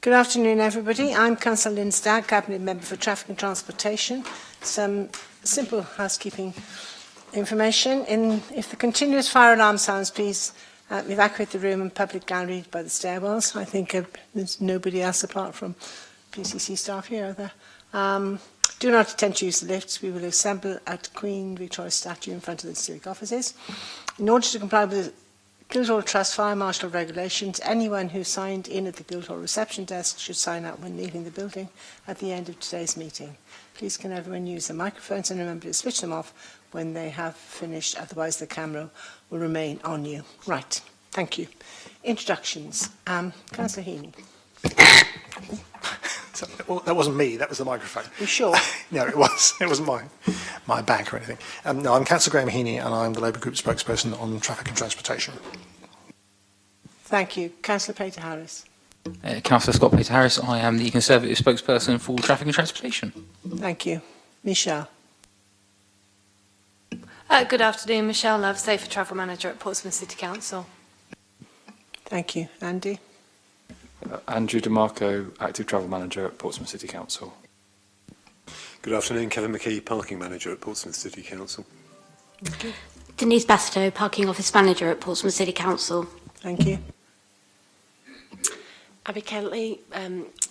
Good afternoon, everybody. I'm Councillor Lynn Stagg, Cabinet Member for Traffic and Transportation. Some simple housekeeping information. If the continuous fire alarm sounds, please evacuate the room and public gallery by the stairwells. I think there's nobody else apart from PCC staff here, are there? Do not attempt to use the lifts. We will assemble at Queen Victoria's statue in front of the civic offices. In order to comply with the Guildhall Trust Fire Marshal regulations, anyone who signed in at the Guildhall reception desk should sign out when leaving the building at the end of today's meeting. Please can everyone use the microphones and remember to switch them off when they have finished, otherwise the camera will remain on you. Right, thank you. Introductions. Councillor Heaney. Well, that wasn't me, that was the microphone. You sure? No, it wasn't my bag or anything. No, I'm Councillor Graham Heaney and I'm the Labour Group spokesperson on traffic and transportation. Thank you. Councillor Peter Harris. Councillor Scott Peter Harris. I am the Conservative spokesperson for traffic and transportation. Thank you. Michelle. Good afternoon, Michelle Love, Safer Travel Manager at Portsmouth City Council. Thank you. Andy. Andrew DeMarco, Active Travel Manager at Portsmouth City Council. Good afternoon, Kevin McKee, Parking Manager at Portsmouth City Council. Thank you. Denise Bastow, Parking Office Manager at Portsmouth City Council. Thank you. Abby Kentley,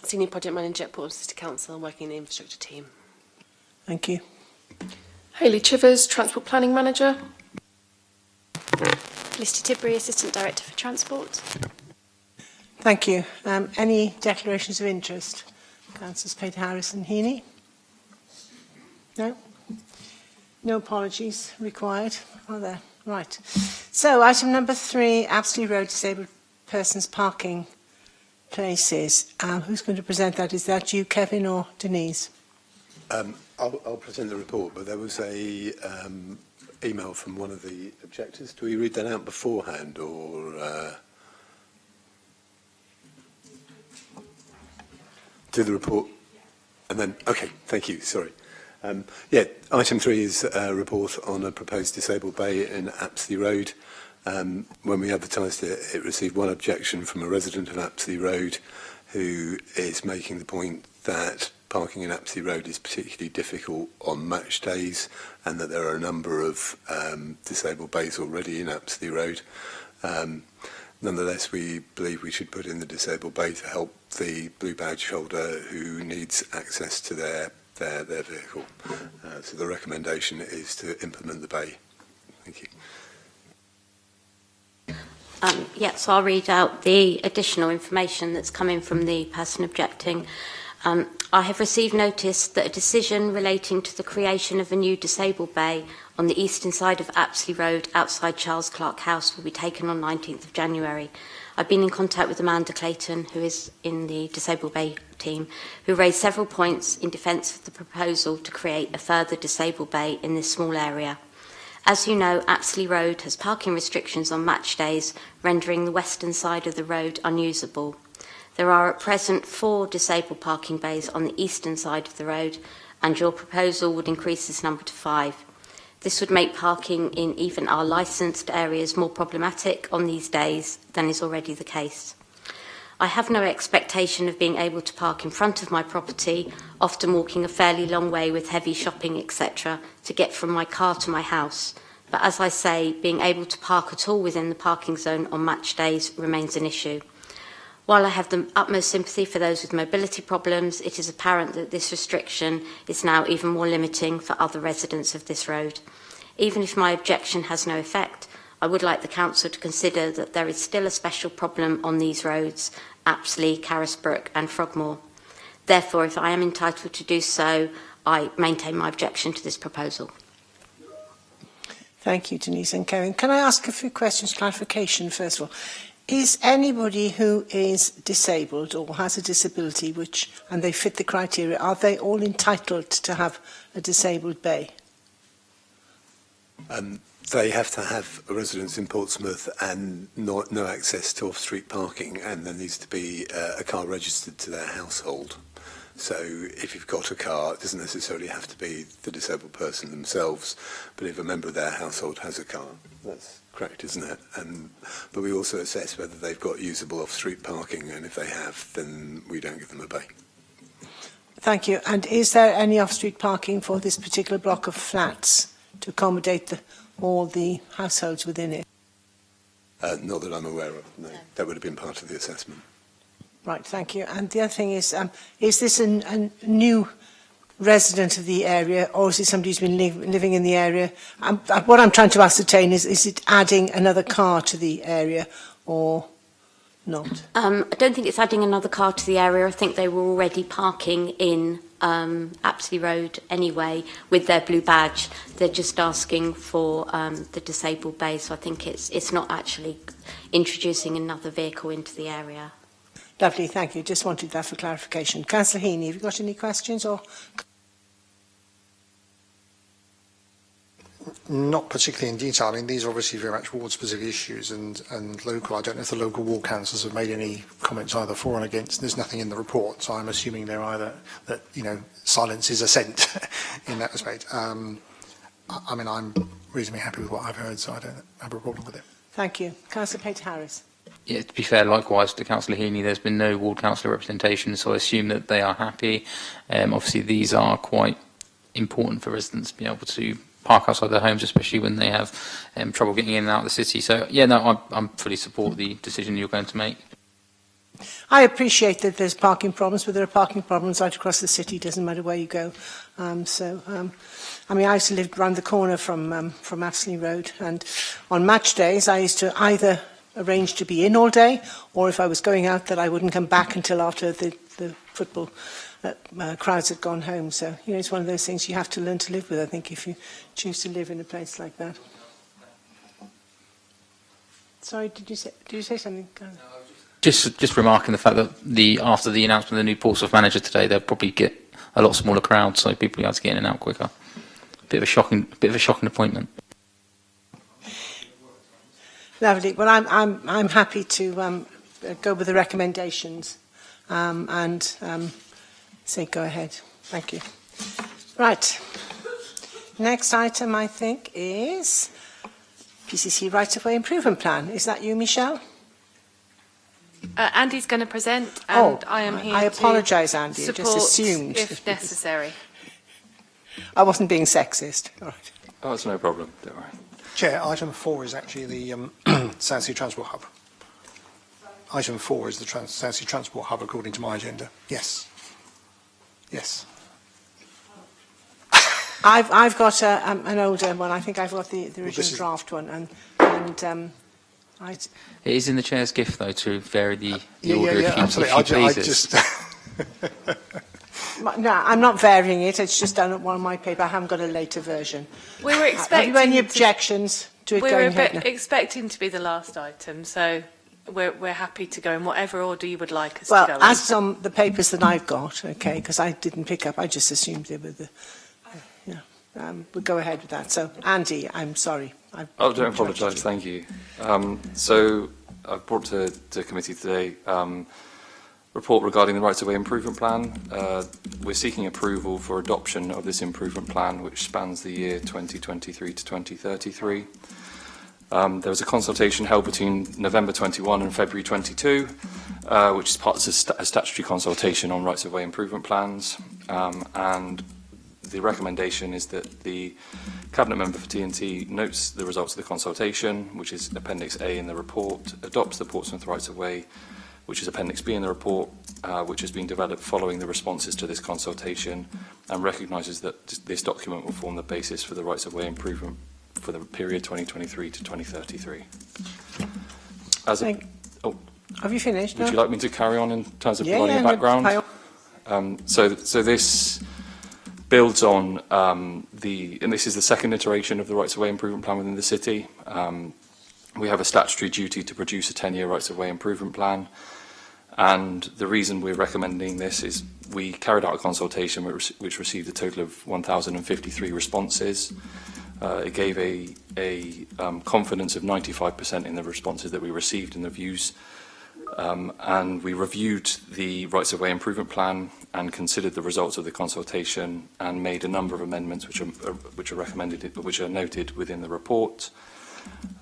Senior Project Manager at Portsmouth City Council, working in the infrastructure team. Thank you. Hayley Chivers, Transport Planning Manager. Felicity Tidbury, Assistant Director for Transport. Thank you. Any declarations of interest? Councillors Peter Harris and Heaney? No? No apologies required, are there? Right. So, item number 3, Apsley Road Disabled Persons Parking Places. Who's going to present that? Is that you, Kevin, or Denise? I'll present the report, but there was a email from one of the objectors. Do we read that out beforehand, or do the report and then? Okay, thank you. Sorry. Yeah, item 3 is a report on a proposed disabled bay in Apsley Road. When we advertised it, it received one objection from a resident of Apsley Road who is making the point that parking in Apsley Road is particularly difficult on match days and that there are a number of disabled bays already in Apsley Road. Nonetheless, we believe we should put in the disabled bay to help the blue badge holder who needs access to their vehicle. So the recommendation is to implement the bay. Thank you. So I'll read out the additional information that's coming from the person objecting. I have received notice that a decision relating to the creation of a new disabled bay on the eastern side of Apsley Road outside Charles Clark House will be taken on 19th of January. I've been in contact with Amanda Clayton, who is in the disabled bay team, who raised several points in defence of the proposal to create a further disabled bay in this small area. As you know, Apsley Road has parking restrictions on match days, rendering the western side of the road unusable. There are at present 4 disabled parking bays on the eastern side of the road, and your proposal would increase this number to 5. This would make parking in even our licensed areas more problematic on these days than is already the case. I have no expectation of being able to park in front of my property, often walking a fairly long way with heavy shopping, etc., to get from my car to my house. But as I say, being able to park at all within the parking zone on match days remains an issue. While I have the utmost sympathy for those with mobility problems, it is apparent that this restriction is now even more limiting for other residents of this road. Even if my objection has no effect, I would like the Council to consider that there is still a special problem on these roads, Apsley, Carisbrooke and Frogmore. Therefore, if I am entitled to do so, I maintain my objection to this proposal. Thank you, Denise and Kevin. Can I ask a few questions, clarification first of all? Is anybody who is disabled or has a disability and they fit the criteria, are they all entitled to have a disabled bay? They have to have a residence in Portsmouth and no access to off-street parking, and there needs to be a car registered to their household. So if you've got a car, it doesn't necessarily have to be the disabled person themselves, but if a member of their household has a car, that's correct, isn't it? But we also assess whether they've got usable off-street parking, and if they have, then we don't give them a bay. Thank you. And is there any off-street parking for this particular block of flats to accommodate all the households within it? Not that I'm aware of, no. That would have been part of the assessment. Right, thank you. And the other thing is this a new resident of the area, or is it somebody who's been living in the area? What I'm trying to ascertain is it adding another car to the area or not? I don't think it's adding another car to the area. I think they were already parking in Apsley Road anyway with their blue badge. They're just asking for the disabled bay, so I think it's not actually introducing another vehicle into the area. Lovely, thank you. Just wanted that for clarification. Councillor Heaney, have you got any questions? Or Not particularly in detail. I mean, these are obviously very much ward-specific issues and local. I don't know if the local ward councils have made any comments either for or against. There's nothing in the report, so I'm assuming they're either that, silence is assent in that respect. I mean, I'm reasonably happy with what I've heard, so I don't have a problem with it. thank you. Councillor Peter Harris. Yeah, to be fair, likewise to Councillor Heaney, there's been no ward councillor representation, so I assume that they are happy. Obviously, these are quite important for residents to be able to park outside their homes, especially when they have trouble getting in and out of the city. So, yeah, no, I'm fully support the decision you're going to make. I appreciate that there's parking problems, but there are parking problems right across the city. Doesn't matter where you go. I mean, I used to live round the corner from Apsley Road, and on match days, I used to either arrange to be in all day, or if I was going out, that I wouldn't come back until after the football crowds had gone home. So, it's one of those things you have to learn to live with, I think, if you choose to live in a place like that. Sorry, did you say something? Just remarking the fact that after the announcement of the new Portsmouth manager today, they'll probably get a lot smaller crowd, so people will be able to get in and out quicker. Bit of a shocking appointment. Lovely. Well, I'm happy to go with the recommendations and say go ahead. Thank you. Right. Next item, I think, is PCC right-of-way improvement plan. Is that you, Michelle? Andy's going to present, and I am here I apologise, Andy. I support just assumed. if necessary. I wasn't being sexist. All right. Oh, it's no problem, don't worry. Chair, item 4 is actually the South Sea Transport Hub. Item 4 is the South Sea Transport Hub, according to my agenda. Yes. Yes. I've got an older one. I think I've got the original draft one, and It is in the chair's gift, though, to vary the order yeah, if she absolutely. pleases. No, I'm not varying it. It's just done on one of my paper. I haven't got a later version. We were expecting. Have you any objections to it we going were ahead now? expecting to be the last item, so we're happy to go in whatever order you would like us Well, to go as in. it's on the papers that I've got, okay, because I didn't pick up. I just assumed they were the. We'll go ahead with that. So, Andy, I'm sorry. Oh, don't apologise, thank you. So I've brought to committee today report regarding the Rights of Way Improvement Plan. We're seeking approval for adoption of this improvement plan, which spans the year 2023 to 2033. There was a consultation held between November 21 and February 22, which is part of a statutory consultation on Rights of Way Improvement Plans, and the recommendation is that the Cabinet Member for TNT notes the results of the consultation, which is Appendix A in the report, adopts the Portsmouth Rights of Way, which is Appendix B in the report, which has been developed following the responses to this consultation, and recognises that this document will form the basis for the Rights of Way improvement for the period 2023 to 2033. Have you finished? Would you like me to carry on in terms of providing a no, background? So this builds on and this is the second iteration of the Rights of Way improvement plan within the city. We have a statutory duty to produce a 10-year Rights of Way improvement plan, and the reason we're recommending this is we carried out a consultation which received a total of 1,053 responses. It gave a confidence of 95% in the responses that we received and the views And we reviewed the rights of way improvement plan and considered the results of the consultation and made a number of amendments which are recommended, which are noted within the report.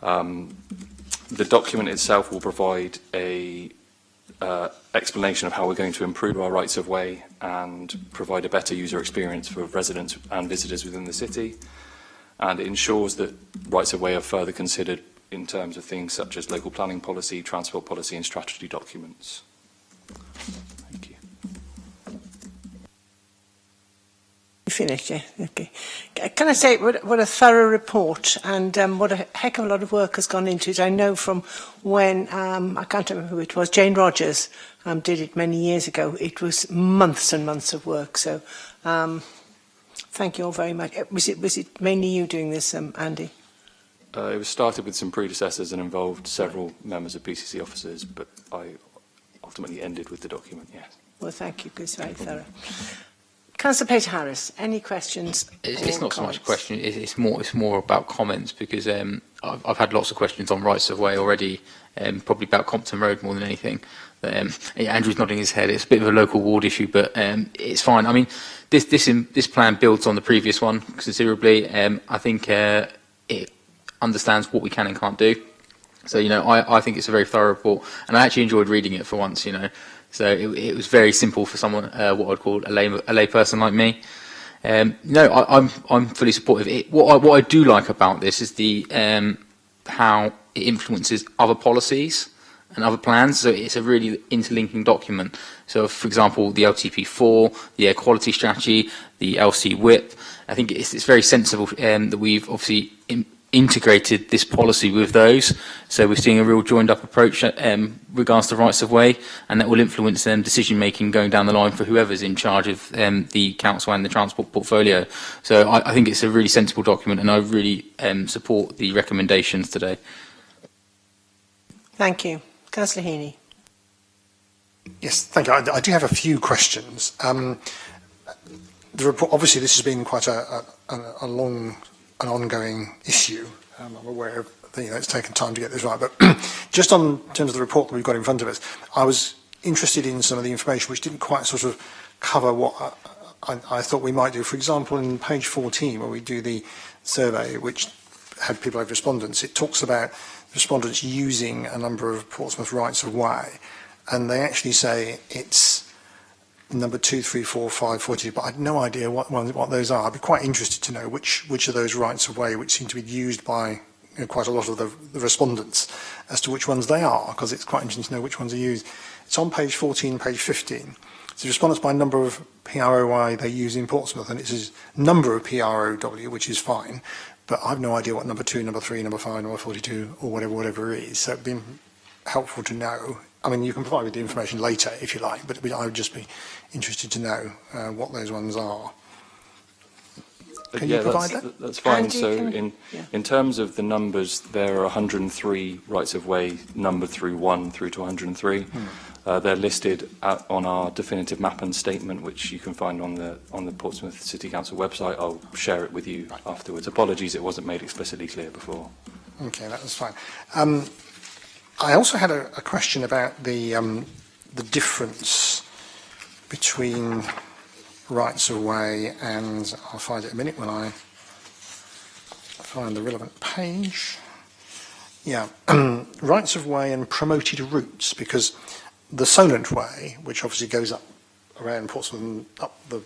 The document itself will provide a explanation of how we're going to improve our rights of way and provide a better user experience for residents and visitors within the city. And it ensures that rights of way are further considered in terms of things such as local planning policy, transport policy and strategy documents. Thank you. You finished, yeah? Okay. Can I say what a thorough report, and what a heck of a lot of work has gone into it. I know from when, I can't remember who it was, Jane Rogers did it many years ago. It was months and months of work. So thank you all very much. Was it mainly you doing this, Andy? It was started with some predecessors and involved several members of PCC officers, but I ultimately ended with the document, yes. Well, thank you, because it's very thorough. Councillor Peter Harris, any questions? It's not so much a question. It's more about comments, because I've had lots of questions on rights of way already, probably about Compton Road more than anything. Andrew's nodding his head. It's a bit of a local ward issue, but it's fine. I mean, this plan builds on the previous one considerably. I think it understands what we can and can't do. So, I think it's a very thorough report, and I actually enjoyed reading it for once, So it was very simple for someone, what I'd call a lay person like me. I'm fully supportive. What I do like about this is the how it influences other policies and other plans. So it's a really interlinking document. So, for example, the LTP4, the air quality strategy, the LC WIP. I think it's very sensible that we've obviously integrated this policy with those. So we're seeing a real joined up approach regards to rights of way, and that will influence decision making going down the line for whoever's in charge of the council and the transport portfolio. So I think it's a really sensible document, and I really support the recommendations today. Thank you. Councillor Heaney. Yes, thank you. I do have a few questions. The report, obviously this has been quite a long an ongoing issue. I'm aware of it's taken time to get this right, but just on terms of the report that we've got in front of us, I was interested in some of the information which didn't quite sort of cover what I thought we might do. For example, in page 14, where we do the survey, which had people have respondents, it talks about respondents using a number of Portsmouth rights of way, and they actually say it's number 2, 3, 4, 5, 42, but I had no idea what those are. I'd be quite interested to know which of those rights of way, which seem to be used by quite a lot of the respondents, as to which ones they are, because it's quite interesting to know which ones are used. It's on page 14, page 15. It's the respondents by number of PROI they use in Portsmouth, and it says number of PROW, which is fine, but I've no idea what number 2, number 3, number 5, number 42, or whatever it is. So it'd be helpful to know. I mean, you can provide me the information later if you like, but I would just be interested to know what those ones are. Can you provide that? That's fine. Andy, so in terms of the numbers, there are 103 rights of way numbered through 1 through to 103. They're listed on our definitive map and statement, which you can find on the Portsmouth City Council website. I'll share it with you afterwards. Apologies, it wasn't made explicitly clear before. Okay, that was fine. I also had a question about the difference between rights of way and, I'll find it in a minute when I find the relevant page. Yeah, rights of way and promoted routes, because the Solent Way, which obviously goes up around Portsmouth and up the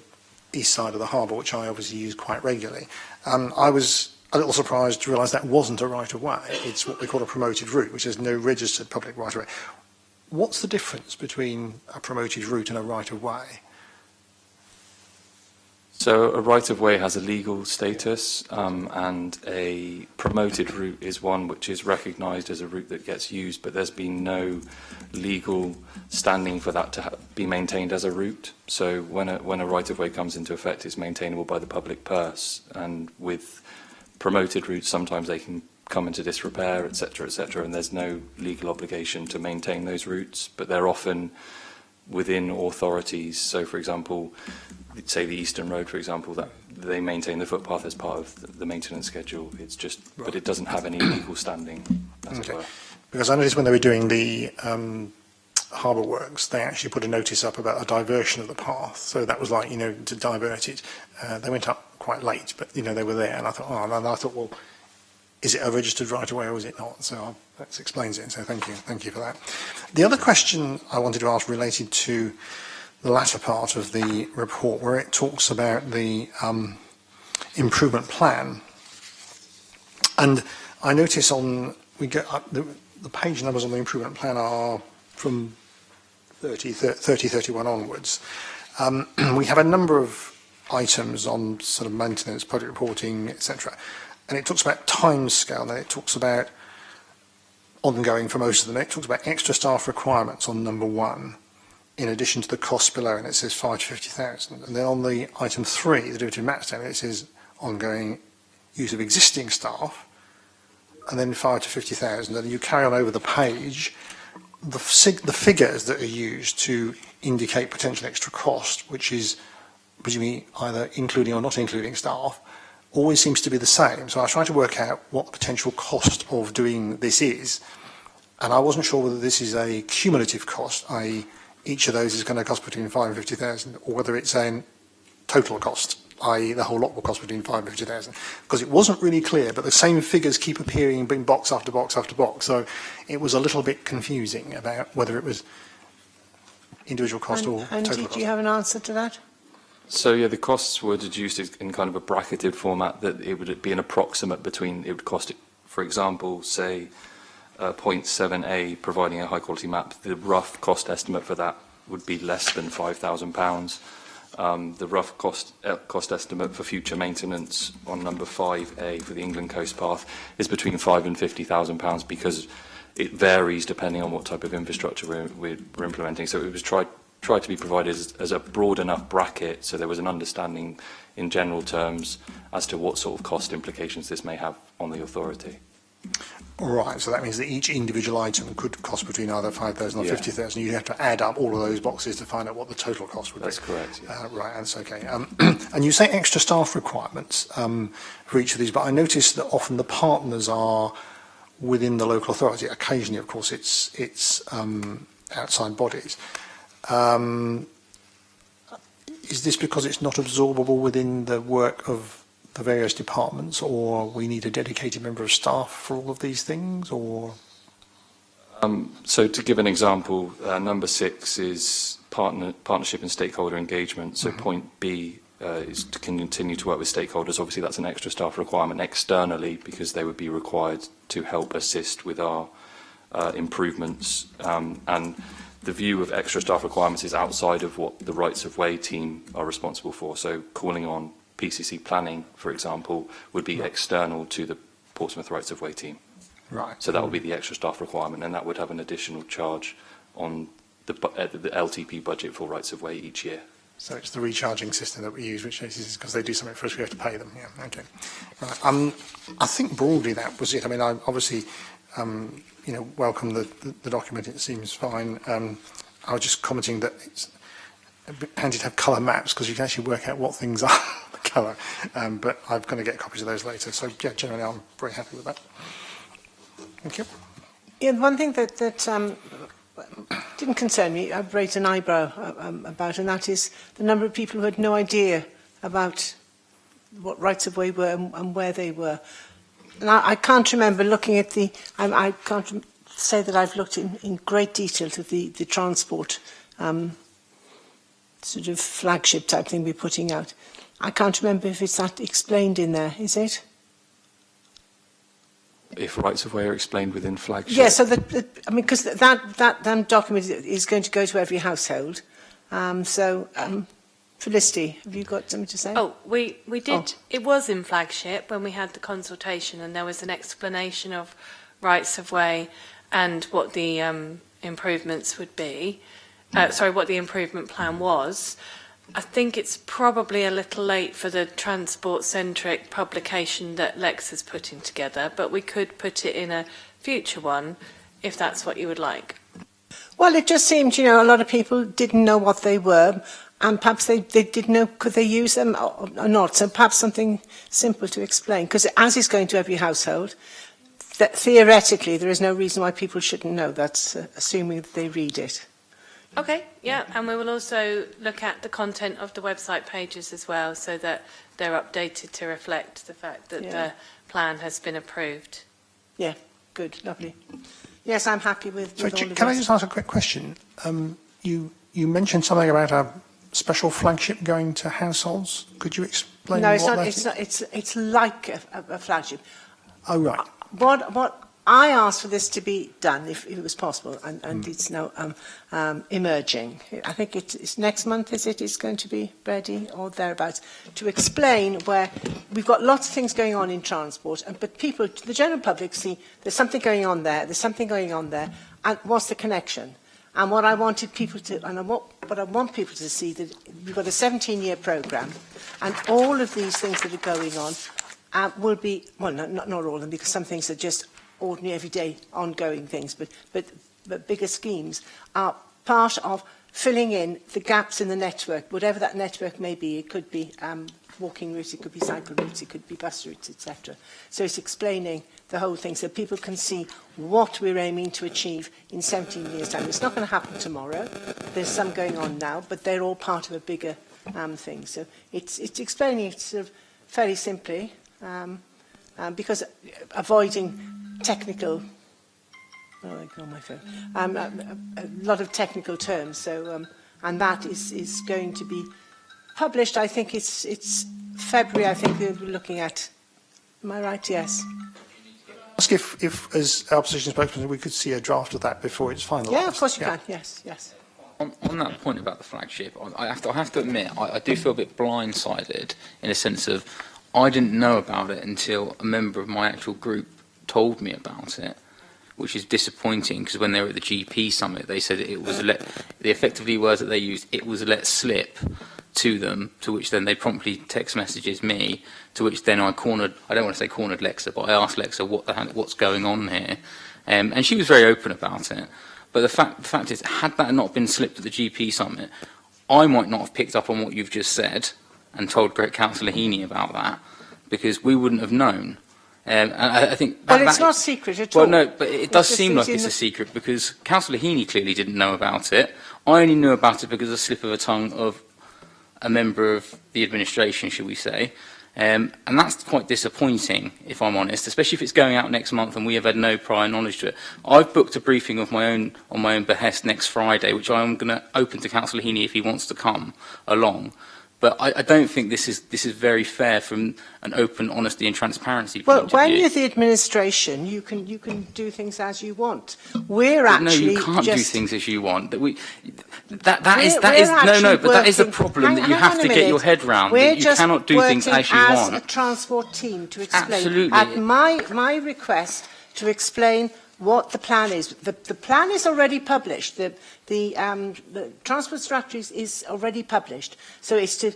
east side of the harbour, which I obviously use quite regularly, I was a little surprised to realise that wasn't a right of way. It's what we call a promoted route, which has no registered public right of way. What's the difference between a promoted route and a right of way? So a right of way has a legal status, and a promoted route is one which is recognised as a route that gets used, but there's been no legal standing for that to be maintained as a route. So when a right of way comes into effect, it's maintainable by the public purse, and with promoted routes, sometimes they can come into disrepair, etc., and there's no legal obligation to maintain those routes, but they're often within authorities. So, for example, say the Eastern Road, for example, that they maintain the footpath as part of the maintenance schedule. It's just, but it doesn't have any legal standing, as it were. Because I noticed when they were doing the Harbour Works, they actually put a notice up about a diversion of the path. So that was like, to divert it. They went up quite late, but, they were there. And I thought, well, is it a registered right of way or is it not? So that explains it. So thank you for that. The other question I wanted to ask related to the latter part of the report, where it talks about the improvement plan. And I notice the page numbers on the improvement plan are from 31 onwards. We have a number of items on sort of maintenance, project reporting, etc. And it talks about timescale, and then it talks about ongoing for most of them. It talks about extra staff requirements on number 1, in addition to the costs below, and it says 5 to 50,000. And then on the item 3, the derivative match down, it says ongoing use of existing staff, and then 5 to 50,000. And you carry on over the page, the figures that are used to indicate potential extra cost, which is presumably either including or not including staff, always seems to be the same. So I was trying to work out what the potential cost of doing this is, and I wasn't sure whether this is a cumulative cost, i.e. each of those is going to cost between 5 and 50,000, or whether it's a total cost, i.e. the whole lot will cost between 5 and 50,000. Because it wasn't really clear, but the same figures keep appearing in box after box after box, so it was a little bit confusing about whether it was individual cost or total Andy, cost. do you have an answer to that? So yeah, the costs were deduced in kind of a bracketed format, that it would be an approximate between, it would cost, for example, say 0.7a, providing a high quality map. The rough cost estimate for that would be less than £5,000. The rough cost estimate for future maintenance on number 5A for the England Coast Path is between £5,000 and £50,000, because it varies depending on what type of infrastructure we're implementing. So it was tried to be provided as a broad enough bracket, so there was an understanding in general terms as to what sort of cost implications this may have on the authority. Right, so that means that each individual item could cost between either 5,000 or 50,000. You have to add up all of those boxes to find out what the total cost would be. That's correct. Yeah. Right, that's okay. And you say extra staff requirements for each of these, but I notice that often the partners are within the local authority. Occasionally, of course, it's outside bodies. Is this because it's not absorbable within the work of the various departments, or we need a dedicated member of staff for all of these things, or? So to give an example, number 6 is partnership and stakeholder engagement. So point B is to continue to work with stakeholders. Obviously, that's an extra staff requirement externally, because they would be required to help assist with our improvements. And the view of extra staff requirements is outside of what the rights of way team are responsible for. So calling on PCC planning, for example, would be external to the Portsmouth rights of way team. Right. So that would be the extra staff requirement, and that would have an additional charge on the LTP budget for rights of way each year. So it's the recharging system that we use, which is because they do something for us, we have to pay them. Yeah, okay. Right. I think broadly that was it. I mean, I obviously, welcome the document. It seems fine. I was just commenting that it's a bit handy to have colour maps, because you can actually work out what things are the colour. But I'm going to get copies of those later. So yeah, generally I'm very happy with that. Thank you. Yeah, one thing that didn't concern me, I've raised an eyebrow about, and that is the number of people who had no idea about what rights of way were and where they were. And I can't remember looking at I can't say that I've looked in great detail to the transport sort of flagship type thing we're putting out. I can't remember if it's that explained in there, is it? If rights of way are explained within flagship? Yeah, so because that document is going to go to every household. Felicity, have you got something to say? Oh, we did. It was in flagship when we had the consultation, and there was an explanation of rights of way and what the improvements would be. What the improvement plan was. I think it's probably a little late for the transport-centric publication that Lex is putting together, but we could put it in a future one if that's what you would like. Well, it just seemed, a lot of people didn't know what they were, and perhaps they didn't know, could they use them or not? So perhaps something simple to explain, because as it's going to every household, that theoretically there is no reason why people shouldn't know. That's assuming that they read it. Okay, yeah, and we will also look at the content of the website pages as well, so that they're updated to reflect the fact that the plan has been approved. Yeah, good, lovely. Yes, I'm happy with Sorry, all of can I this. just ask a quick question? You mentioned something about a special flagship going to households. Could you explain No, it's what not. that It's is? not. It's like a flagship. Oh, right. What I asked for this to be done, if it was possible, and it's now emerging. I think it's next month, is it? It's going to be ready or thereabouts, to explain where we've got lots of things going on in transport, but people, the general public, see there's something going on there, there's something going on there, and what's the connection? And what I wanted people to, and what I want people to see, that we've got a 17-year programme, and all of these things that are going on will be, well, not all of them, because some things are just ordinary, everyday, ongoing things, but bigger schemes are part of filling in the gaps in the network, whatever that network may be. It could be walking routes, it could be cycle routes, it could be bus routes, etc. So it's explaining the whole thing so people can see what we're aiming to achieve in 17 years' time. It's not going to happen tomorrow. There's some going on now, but they're all part of a bigger thing. So it's explaining it sort of fairly simply, because avoiding technical, oh, I go on my phone, a lot of technical terms. So, and that is going to be published. I think it's February. I think we're looking at. Am I right? Yes. Ask if, as opposition spokesman, we could see a draft of that before it's finalised. Yeah, of course you can. Yes, yes. On that point about the flagship, I have to admit, I do feel a bit blindsided in a sense of I didn't know about it until a member of my actual group told me about it, which is disappointing because when they were at the GP summit, they said it was the effectively words that they used, it was let slip to them, to which then they promptly text messages me, to which then I don't want to say cornered Lexa, but I asked Lexa what's going on here, and she was very open about it. But the fact is, had that not been slipped at the GP summit, I might not have picked up on what you've just said and told Great Councillor Heaney about that, because we wouldn't have known. And I think Well, it's not secret at all. Well, no, but it does seem like it's a secret because Councillor Heaney clearly didn't know about it. I only knew about it because of a slip of the tongue of a member of the administration, shall we say. And that's quite disappointing, if I'm honest, especially if it's going out next month and we have had no prior knowledge to it. I've booked a briefing of my own on my own behest next Friday, which I'm going to open to Councillor Heaney if he wants to come along. But I don't think this is very fair from an open, honesty and transparency point of view. Well, when you're the administration, you can do things as you want. We're actually no, you can't do things as you want. That is the problem that you have to get your head round. That you cannot do things as you want. We're just working as a transport team to explain. Absolutely. At my request to explain what the plan is. The plan is already published. The transport strategy is already published. So it's to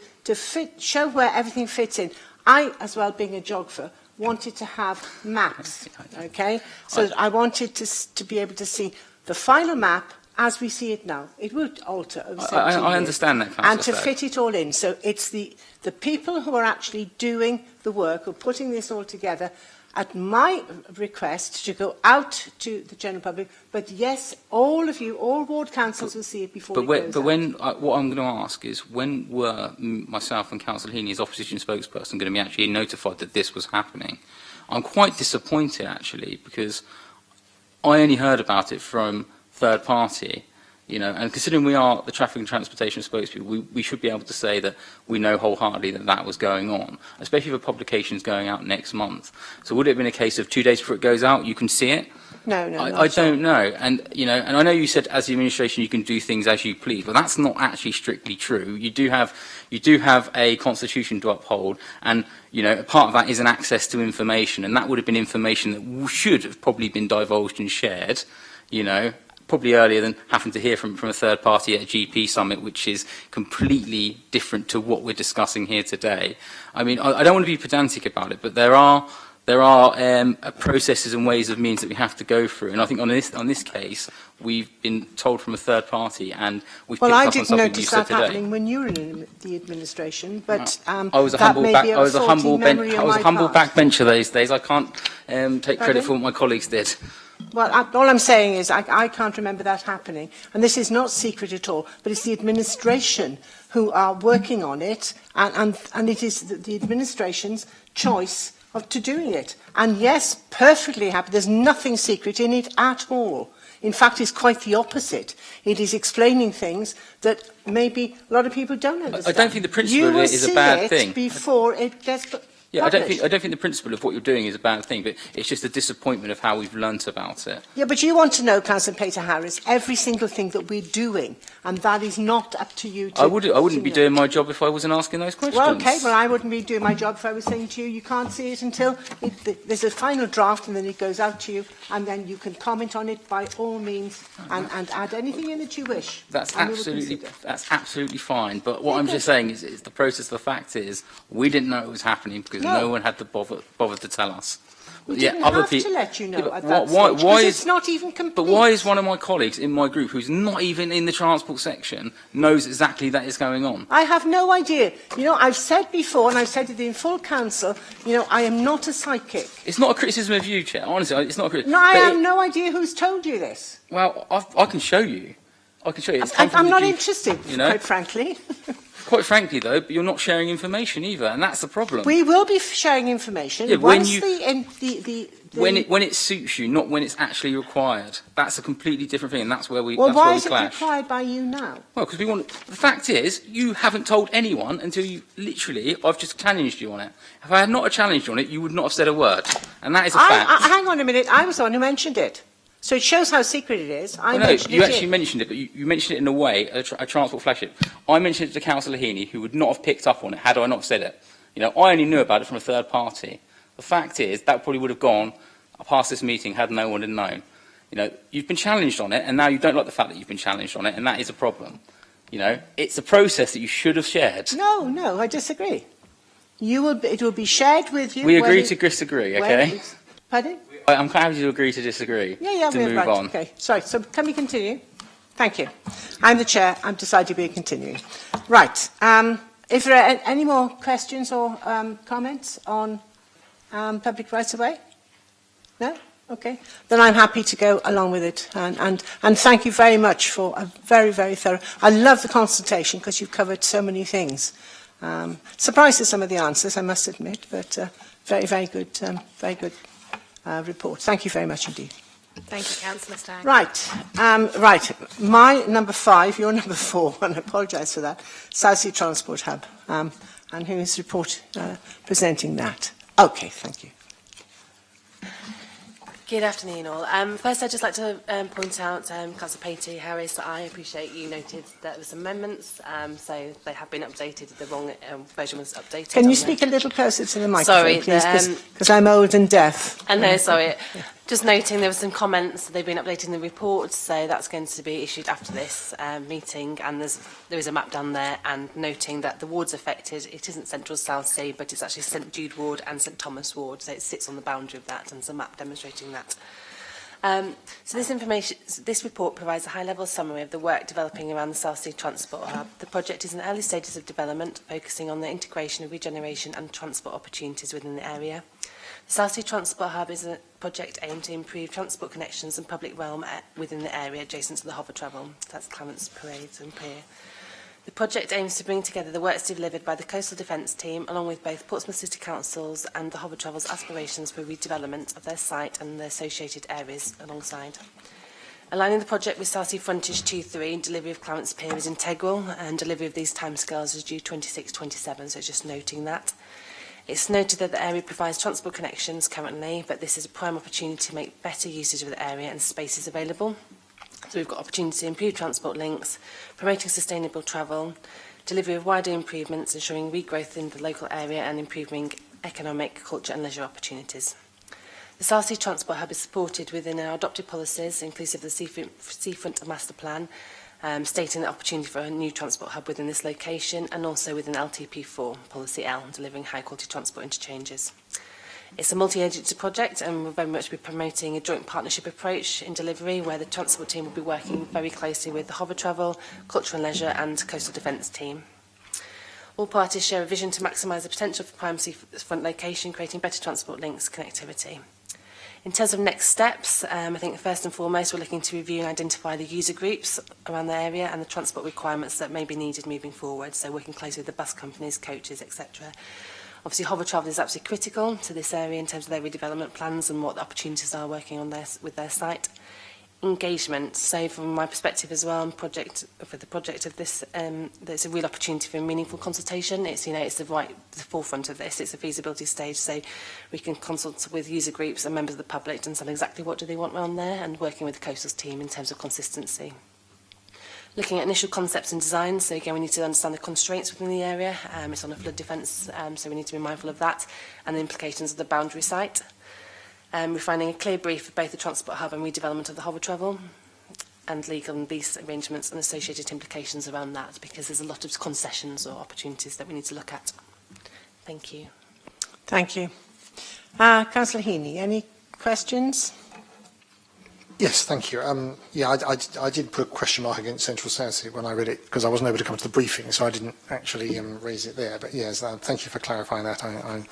show where everything fits in. I, as well, being a geographer, wanted to have maps, okay? So I wanted to be able to see the final map as we see it now. It would alter over 17 years. I understand that, Councillor And to fit it all in. So it's the people who are actually doing the work, or putting this all together, at my request, to go out to the general public. But yes, all of you, all ward councils will see it before it goes out. What I'm going to ask is, when were myself and Councillor Heaney as opposition spokesperson going to be actually notified that this was happening? I'm quite disappointed, actually, because I only heard about it from third party. You know, and considering we are the traffic and transportation spokespeople, we should be able to say that we know wholeheartedly that was going on, especially if a publication is going out next month. So would it have been a case of 2 days before it goes out, you can see it? No, I don't know. And, you know, and I know you said as the administration you can do things as you please, but that's not actually strictly true. You do have a constitution to uphold, and, you know, part of that is an access to information, and that would have been information that should have probably been divulged and shared, you know, probably earlier than having to hear from a third party at a GP summit, which is completely different to what we're discussing here today. I mean, I don't want to be pedantic about it, but there are processes and ways of means that we have to go through. And I think on this case, we've been told from a third party, and we've picked up on something you said today. Well, I didn't notice that happening when you were in the administration, but I was a humble backbencher those days. I can't take credit for what my colleagues did. Well, all I'm saying is I can't remember that happening, and this is not secret at all, but it's the administration who are working on it, and it is the administration's choice to doing it. And yes, perfectly happy. There's nothing secret in it at all. In fact, it's quite the opposite. It is explaining things that maybe a lot of people don't understand. I don't think the principle of it is a bad thing. You will see it before it gets published. Yeah, I don't think the principle of what you're doing is a bad thing, but it's just a disappointment of how we've learnt about it. Yeah, but you want to know, Councillor Peter Harris, every single thing that we're doing, and that is not up to you to... I wouldn't be doing my job if I wasn't asking those questions. Well, okay, well, I wouldn't be doing my job if I was saying to you, you can't see it until there's a final draft, and then it goes out to you, and then you can comment on it by all means, and add anything in that you wish. That's absolutely fine, but what I'm just saying is the process, the fact is, we didn't know it was happening because no one had to bother to tell us. We didn't have to let you know at that stage, why because is, it's not even complete. But why is one of my colleagues in my group, who's not even in the transport section, knows exactly that is going on? I have no idea. You know, I've said before, and I've said it in full council, you know, I am not a psychic. It's not a criticism of you, Chair. Honestly, it's not a criticism. No, I have no idea who's told you this. Well, I can show you. I can show you. I'm not interested, quite frankly. Quite frankly, though, but you're not sharing information either, and that's the problem. We will be sharing information when it suits you, not when it's actually required. That's a completely different thing, and that's where we clash. Well, why is it required by you now? Well, because we want. The fact is, you haven't told anyone until you literally. I've just challenged you on it. If I had not challenged you on it, you would not have said a word, and that is a fact. Hang on a minute. I was the one who mentioned it. So it shows how secret it is. You actually mentioned it, but you mentioned it in a way, a transport flagship. I mentioned it to Councillor Heaney, who would not have picked up on it had I not said it. You know, I only knew about it from a third party. The fact is, that probably would have gone past this meeting had no one had known. You know, you've been challenged on it, and now you don't like the fact that you've been challenged on it, and that is a problem. You know, it's a process that you should have shared. No, I disagree. It will be shared with you. We agree to disagree, okay? Pardon? I'm happy to agree to disagree. Yeah, to move on. Okay, sorry. So can we continue? Thank you. I'm the chair. I'm decided we're continuing. Right. If there are any more questions or comments on public rights of way? No? Okay. Then I'm happy to go along with it. And thank you very much for a very, very thorough. I love the consultation because you've covered so many things. Surprised at some of the answers, I must admit, but very, very good. Very good. Report. Thank you very much indeed. Thank you, Councillor Stagg. Right. My number 5, your number 4, and I apologise for that, South Sea Transport Hub, and who is presenting that. Okay, thank you. Good afternoon, all. First, I'd just like to point out, Councillor Peter Harris, that I appreciate you noted that there were some amendments, so they have been updated. The wrong version was updated. Can you speak a little closer to the microphone, please? Because I'm old and deaf. I know, sorry. Just noting there were some comments, they've been updated in the report, so that's going to be issued after this meeting, and there is a map down there, and noting that the wards affected, it isn't Central South Sea, but it's actually St Jude Ward and St Thomas Ward, so it sits on the boundary of that, and there's a map demonstrating that. So this report provides a high-level summary of the work developing around the South Sea Transport Hub. The project is in early stages of development, focusing on the integration of regeneration and transport opportunities within the area. The South Sea Transport Hub is a project aimed to improve transport connections and public realm within the area adjacent to the hover travel. That's Clarence Parades and Pier. The project aims to bring together the works delivered by the Coastal Defence Team, along with both Portsmouth City Councils and the Hover Travel's aspirations for redevelopment of their site and the associated areas alongside. Aligning the project with South Sea Frontage 2-3, delivery of Clarence Pier is integral, and delivery of these timescales is due 26-27, so just noting that. It's noted that the area provides transport connections currently, but this is a prime opportunity to make better usage of the area and spaces available. So we've got opportunity to improve transport links, promoting sustainable travel, delivery of wider improvements, ensuring regrowth in the local area and improving economic, culture and leisure opportunities. The South Sea Transport Hub is supported within our adopted policies, inclusive of the Seafront Master Plan, stating the opportunity for a new transport hub within this location, and also within LTP4, Policy L, delivering high-quality transport interchanges. It's a multi-agency project, and we'll very much be promoting a joint partnership approach in delivery, where the transport team will be working very closely with the Hover Travel, Culture and Leisure and Coastal Defence team. All parties share a vision to maximise the potential for prime seafront location, creating better transport links, connectivity. In terms of next steps, I think first and foremost we're looking to review and identify the user groups around the area and the transport requirements that may be needed moving forward, so working closely with the bus companies, coaches, etc. Obviously, hover travel is absolutely critical to this area in terms of their redevelopment plans and what the opportunities are working on with their site. Engagement. So from my perspective as well, for the project of this, there's a real opportunity for meaningful consultation. It's, it's the forefront of this. It's a feasibility stage, so we can consult with user groups and members of the public to understand exactly what do they want around there, and working with the coastals team in terms of consistency. Looking at initial concepts and designs, so again we need to understand the constraints within the area. It's on a flood defence, so we need to be mindful of that, and the implications of the boundary site. Refining a clear brief for both the transport hub and redevelopment of the hover travel, and legal and lease arrangements and associated implications around that, because there's a lot of concessions or opportunities that we need to look at. Thank you. Thank you. Councillor Heaney, any questions? Yes, thank you. I did put a question mark against Central South when I read it, because I wasn't able to come to the briefing, so I didn't actually raise it there. But yes, thank you for clarifying that. I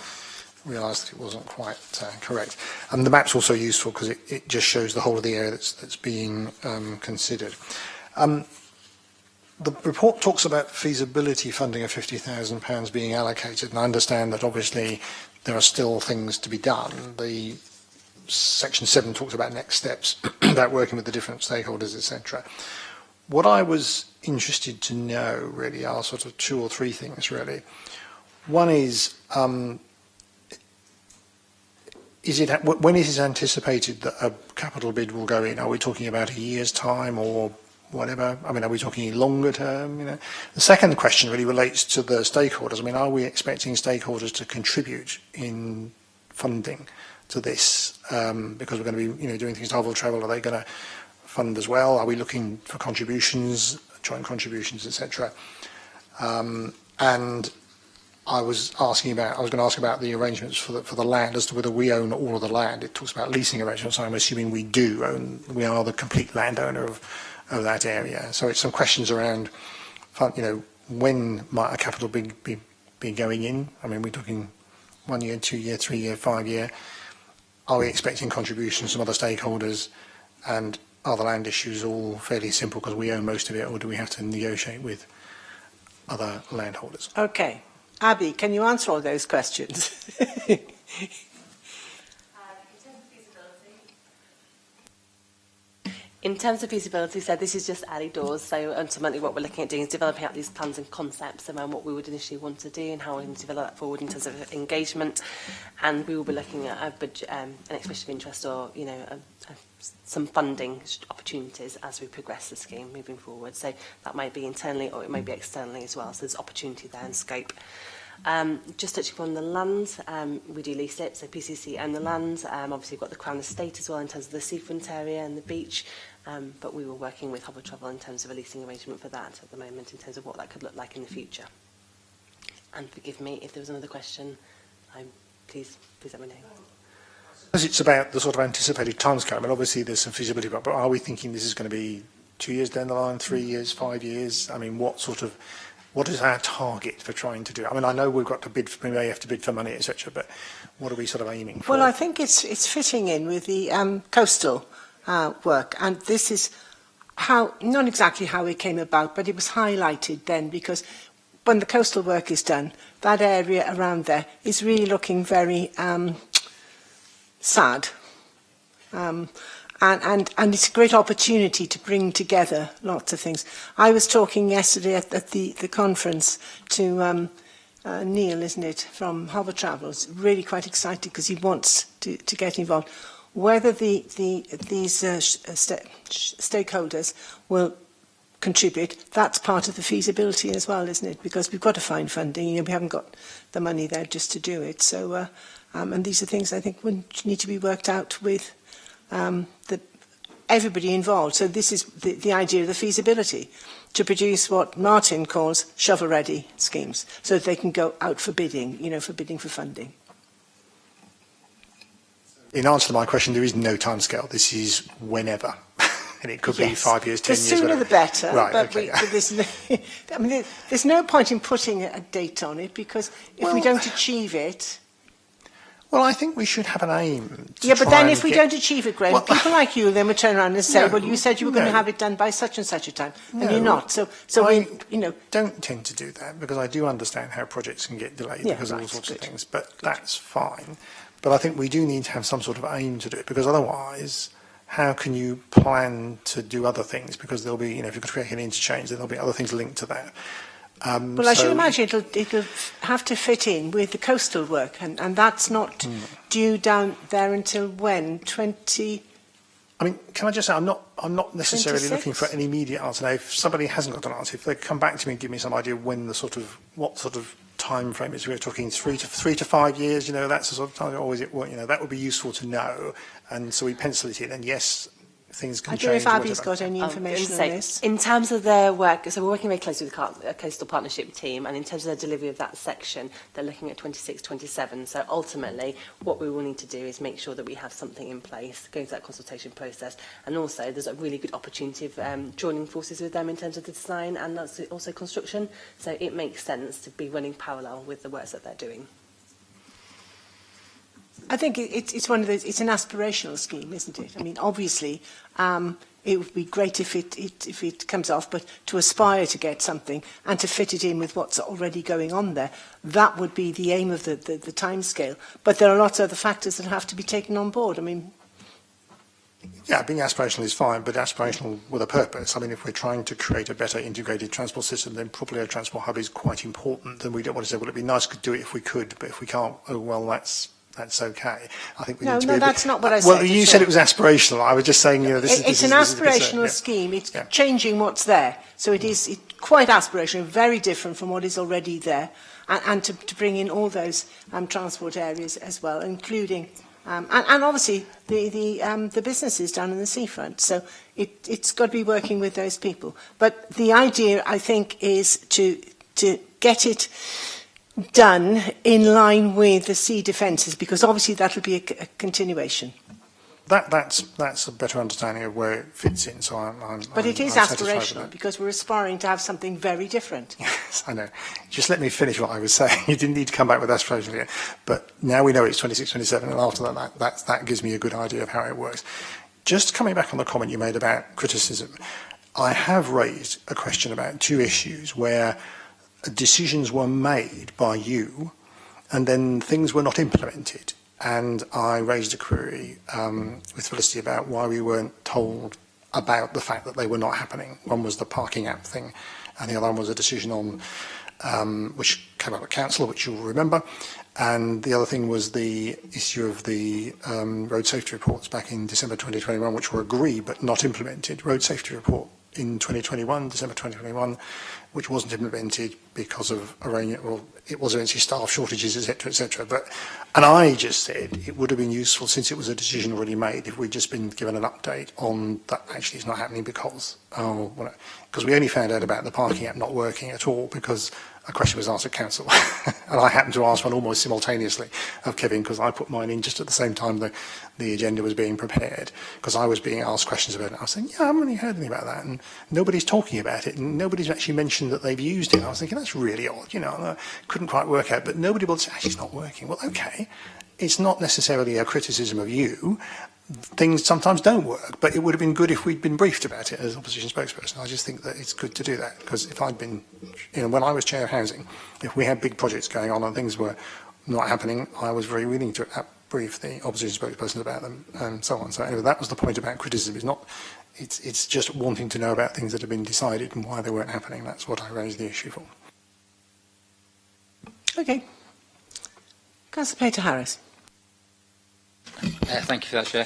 realised that it wasn't quite correct. And the map's also useful because it just shows the whole of the area that's being considered. The report talks about feasibility funding of £50,000 being allocated, and I understand that obviously there are still things to be done. The Section 7 talks about next steps, about working with the different stakeholders, etc. What I was interested to know really are sort of two or three things really. One is, when is it anticipated that a capital bid will go in? Are we talking about a year's time or whatever? I mean, are we talking longer term? The second question really relates to the stakeholders. I mean, are we expecting stakeholders to contribute in funding to this? Because we're going to be, doing things to hover travel. Are they going to fund as well? Are we looking for contributions, joint contributions, etc.? And I was going to ask about the arrangements for the land, as to whether we own all of the land. It talks about leasing arrangements, so I'm assuming we do own. We are the complete landowner of that area. So it's some questions around, when might a capital bid be going in? I mean, we're talking 1 year, 2 year, 3 year, 5 year. Are we expecting contributions from other stakeholders? And are the land issues all fairly simple because we own most of it, or do we have to negotiate with other landholders? Okay. Abby, can you answer all those questions? In terms of feasibility, so this is just early doors. So ultimately what we're looking at doing is developing out these plans and concepts around what we would initially want to do and how we're going to develop that forward in terms of engagement. And we will be looking at a budget, an expression of interest, or some funding opportunities as we progress the scheme moving forward. So that might be internally or it may be externally as well. So there's opportunity there and scope. Just touching upon the land, we do lease it, so PCC own the land. Obviously we've got the Crown Estate as well in terms of the seafront area and the beach, but we were working with Hover Travel in terms of a leasing arrangement for that at the moment, in terms of what that could look like in the future. And forgive me, if there was another question, please let me know. As it's about the sort of anticipated timescale, I mean, obviously there's some feasibility, but are we thinking this is going to be 2 years down the line, 3 years, 5 years? I mean, what is our target for trying to do it? I mean, I know we've got to bid, we may have to bid for money, etc., but what are we sort of aiming for? Well, I think it's fitting in with the coastal work, and this is not exactly how it came about, but it was highlighted then, because when the coastal work is done, that area around there is really looking very sad. And it's a great opportunity to bring together lots of things. I was talking yesterday at the conference to Neil, isn't it, from Hover Travels, really quite excited because he wants to get involved. Whether these stakeholders will contribute, that's part of the feasibility as well, isn't it? Because we've got to find funding. We haven't got the money there just to do it. So, and these are things I think would need to be worked out with everybody involved. So this is the idea of the feasibility, to produce what Martin calls shovel-ready schemes, so that they can go out for bidding, for bidding for funding. In answer to my question, there is no timescale. This is whenever. And it could be 5 years, 10 years. The sooner the better. Right, but okay. there's no point in putting a date on it, because if we don't achieve it... Well, I think we should have an aim. Yeah, but then if we don't achieve it, Graham, Well, people like you then would turn around and say, No, well, you said you were going to no. have it done by such and such a time, and No, you're not. So I we, don't tend to do that because I do understand how projects can get delayed Yeah, because of all right, sorts good. of things, but that's fine. But I think we do need to have some sort of aim to do it because otherwise, how can you plan to do other things? Because there'll be, if you're creating an interchange, then there'll be other things linked to that. Well, I should imagine it'll have to fit in with the coastal work, and that's not due down there until when? 20... I mean, can I just say, I'm not necessarily 26? looking for an immediate answer. Now, if somebody hasn't got an answer, if they come back to me and give me some idea of when what sort of time frame is, we're talking 3 to 5 years, that's the sort of time, or is it, that would be useful to know. And so we pencil it in, and yes, things can I change. don't know if or Abby's whatever. got any information on this. In terms of their work, so we're working very closely with the Coastal Partnership team, and in terms of their delivery of that section, they're looking at 26, 27. So ultimately, what we will need to do is make sure that we have something in place, going through that consultation process, and also there's a really good opportunity of joining forces with them in terms of the design and that's also construction. So it makes sense to be running parallel with the works that they're doing. I think it's one of those. It's an aspirational scheme, isn't it? I mean, obviously, it would be great if it comes off, but to aspire to get something and to fit it in with what's already going on there, that would be the aim of the timescale. But there are lots of other factors that have to be taken on board. I mean, yeah, being aspirational is fine, but aspirational with a purpose. I mean, if we're trying to create a better integrated transport system, then probably a transport hub is quite important. Then we don't want to say, well, it'd be nice to do it if we could, but if we can't, oh well, that's okay. I think we need to be that's not what I said. Well, you said it was aspirational. I was just saying, it's an aspirational scheme. It's changing what's there. So it's quite aspirational, very different from what is already there, and to bring in all those transport areas as well, including and obviously the businesses down in the seafront. So it's got to be working with those people. But the idea, I think, is to get it done in line with the sea defences, because obviously that will be a continuation. That's a better understanding of where it fits in. So But it is I'm satisfied with aspirational that. because we're aspiring to have something very different. Yes, I know. Just let me finish what I was saying. You didn't need to come back with aspirational yet. But now we know it's 26, 27, and after that gives me a good idea of how it works. Just coming back on the comment you made about criticism, I have raised a question about two issues where decisions were made by you and then things were not implemented. And I raised a query with Felicity about why we weren't told about the fact that they were not happening. One was the parking app thing, and the other one was a decision on which came out of council, which you'll remember. And the other thing was the issue of the road safety reports back in December 2021, which were agreed but not implemented. Road safety report in 2021, December 2021, which wasn't implemented because of it was eventually staff shortages, etc., etc. And I just said it would have been useful, since it was a decision already made, if we'd just been given an update on that. Actually, it's not happening because we only found out about the parking app not working at all because a question was asked at council, and I happened to ask one almost simultaneously of Kevin, because I put mine in just at the same time the agenda was being prepared, because I was being asked questions about it. I was saying, yeah, I haven't really heard anything about that, and nobody's talking about it, and nobody's actually mentioned that they've used it. And I was thinking, that's really odd, and I couldn't quite work out, but nobody will say, actually, it's not working. Well, okay, it's not necessarily a criticism of you. Things sometimes don't work, but it would have been good if we'd been briefed about it as opposition spokesperson. I just think that it's good to do that, because if I'd been, when I was chair of housing, if we had big projects going on and things were not happening, I was very willing to brief the opposition spokesperson about them and so on. So anyway, that was the point about criticism. It's just wanting to know about things that have been decided and why they weren't happening. That's what I raised the issue for. Okay. Councillor Pater-Harris. Thank you for that, Chair.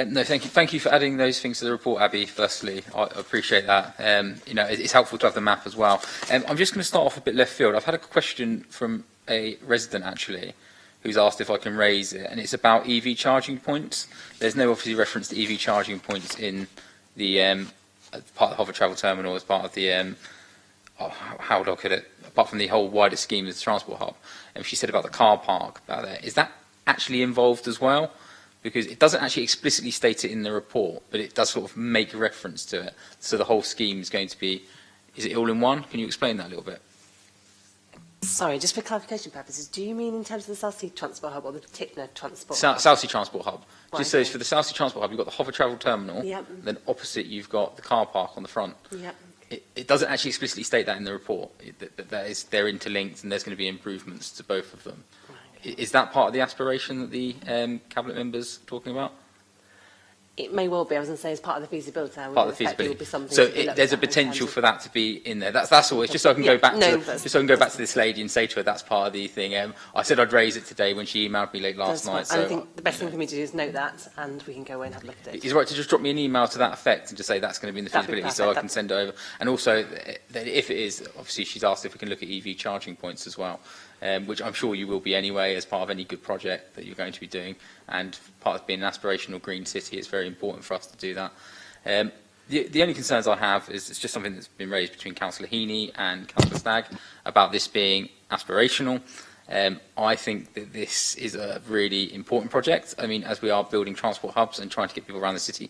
No, thank you for adding those things to the report, Abby. Firstly, I appreciate that. It's helpful to have the map as well. I'm just going to start off a bit left field. I've had a question from a resident actually, who's asked if I can raise it, and it's about EV charging points. There's no obviously reference to EV charging points in the part of the Hover Travel Terminal as part of the how would I put it? Apart from the whole wider scheme of the transport hub. And she said about the car park about there. Is that actually involved as well? Because it doesn't actually explicitly state it in the report, but it does sort of make a reference to it. So the whole scheme is going to be, is it all in one? Can you explain that a little bit? Sorry, just for clarification purposes, do you mean in terms of the South Sea Transport Hub or the Tickner Transport Hub? South Sea Transport Hub. Right, Just so okay. for the South Sea Transport Hub, you've got the hover travel terminal. Yep. Then opposite, you've got the car park on the front. Yep. It doesn't actually explicitly state that in the report. They're interlinked and there's going to be improvements to both of them. Right. Is that part of the aspiration that the cabinet members are talking about? It may well be. I was going to say as part of the feasibility. Part of the feasibility. It will be something So to be looked there's a at in potential terms of- for that to be in there. That's all. It's just so I can go back no, to that's- just so I can go back to this lady and say to her that's part of the thing. I said I'd raise it today when she emailed me late last That's night. fine. And I So think the best thing for me to do is note that, and we can go away and have a look at it. is it right to just drop me an email to that effect and just say that's going to be in the That'd be feasibility so I perfect. can send it over. And also, that if it is, obviously she's asked if we can look at EV charging points as well, which I'm sure you will be anyway as part of any good project that you're going to be doing. And part of being an aspirational green city, it's very important for us to do that. The only concerns I have is it's just something that's been raised between Councillor Heaney and Councillor Stagg about this being aspirational. I think that this is a really important project. I mean, as we are building transport hubs and trying to get people around the city,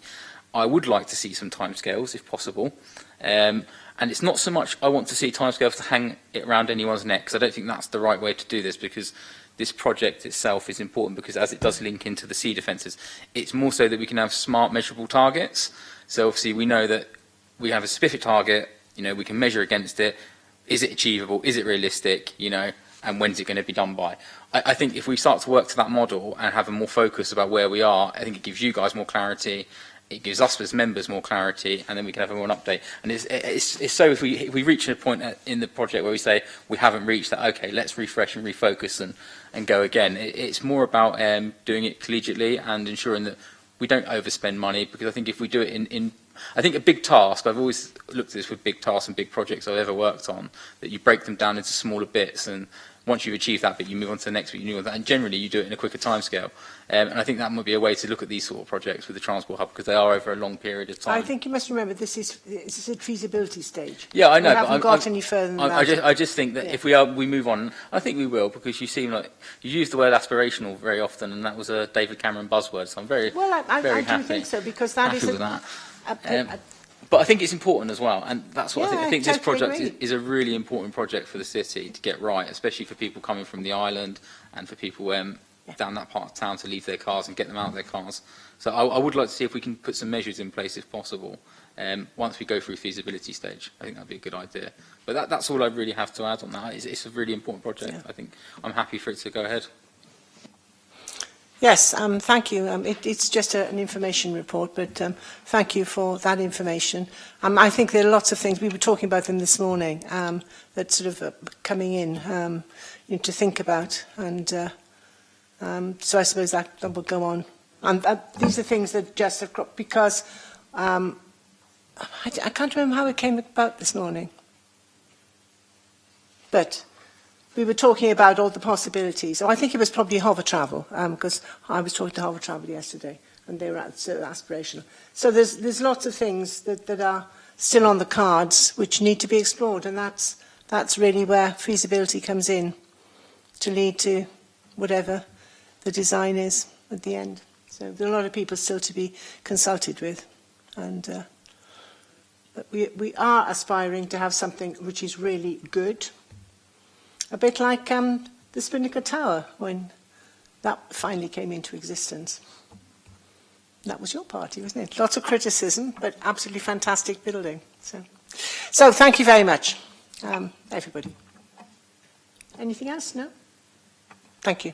I would like to see some timescales if possible. And it's not so much I want to see timescales to hang it around anyone's neck, because I don't think that's the right way to do this, because this project itself is important because as it does link into the sea defences, it's more so that we can have smart measurable targets. So obviously we know that we have a specific target, you know, we can measure against it. Is it achievable? Is it realistic? You know, and when's it going to be done by? I think if we start to work to that model and have a more focus about where we are, I think it gives you guys more clarity. It gives us as members more clarity, and then we can have a more update. And it's so if we reach a point in the project where we say we haven't reached that, okay, let's refresh and refocus and go again. It's more about doing it collegiately and ensuring that we don't overspend money, because I think if we do it in I think a big task, I've always looked at this with big tasks and big projects I've ever worked on, that you break them down into smaller bits, and once you've achieved that bit, you move on to the next bit, you move on to that, and generally you do it in a quicker timescale. And I think that might be a way to look at these sort of projects with the transport hub, because they are over a long period of time. I think you must remember this is at feasibility stage. Yeah, I know. We but haven't got any further than that. I just think that if we move on, I think we will, because you seem like you use the word aspirational very often, and that was a David Cameron buzzword. So I'm very Well, I very do happy. think so, because that happy is with that. a But I think it's important as well, and that's what Yeah, I think I this totally project agree. is a really important project for the city to get right, especially for people coming from the island and for people down that part of town to leave their cars and get them out of their cars. So I would like to see if we can put some measures in place if possible once we go through feasibility stage. I think that'd be a good idea. But that's all I really have to add on that. It's a really important project. Yeah. I think I'm happy for it to go ahead. Yes, thank you. It's just an information report, but thank you for that information. I think there are lots of things, we were talking about them this morning, that sort of coming in to think about. And so I suppose that will go on. And these are things that just have cropped, because I can't remember how it came about this morning. But we were talking about all the possibilities. I think it was probably hover travel, because I was talking to hover travel yesterday, and they were so aspirational. So there's lots of things that are still on the cards which need to be explored, and that's really where feasibility comes in, to lead to whatever the design is at the end. So there are a lot of people still to be consulted with, and but we are aspiring to have something which is really good. A bit like the Spinnaker Tower, when that finally came into existence. That was your party, wasn't it? Lots of criticism, but absolutely fantastic building. So thank you very much, everybody. Anything else? No? Thank you.